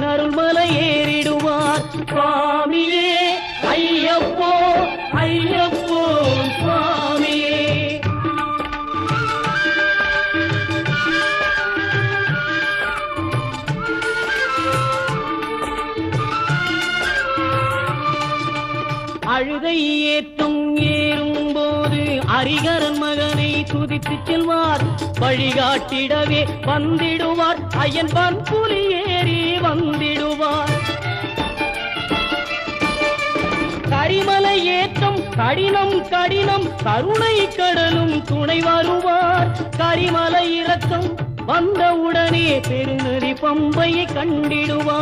அருள்மலை ஏறிடுவார். சுவாமியே ஐயப்போ ஐயப்போ சுவாமியே. அழுதை ஏற்றும் ஏறும்போது ஹரிகரன் மகனை துதித்து செல்வார். வழிகாட்டிடவே வந்திடுவார். ஐயன் பன்புலி ஏறி வந்திடுவார். கரிமலை ஏற்றம் கடினம் கடினம் கருணை கடலும் துணை வருவார். கரிமலை இறக்கம் வந்தவுடனே பெருநதி பம்பையை கண்டிடுவார்.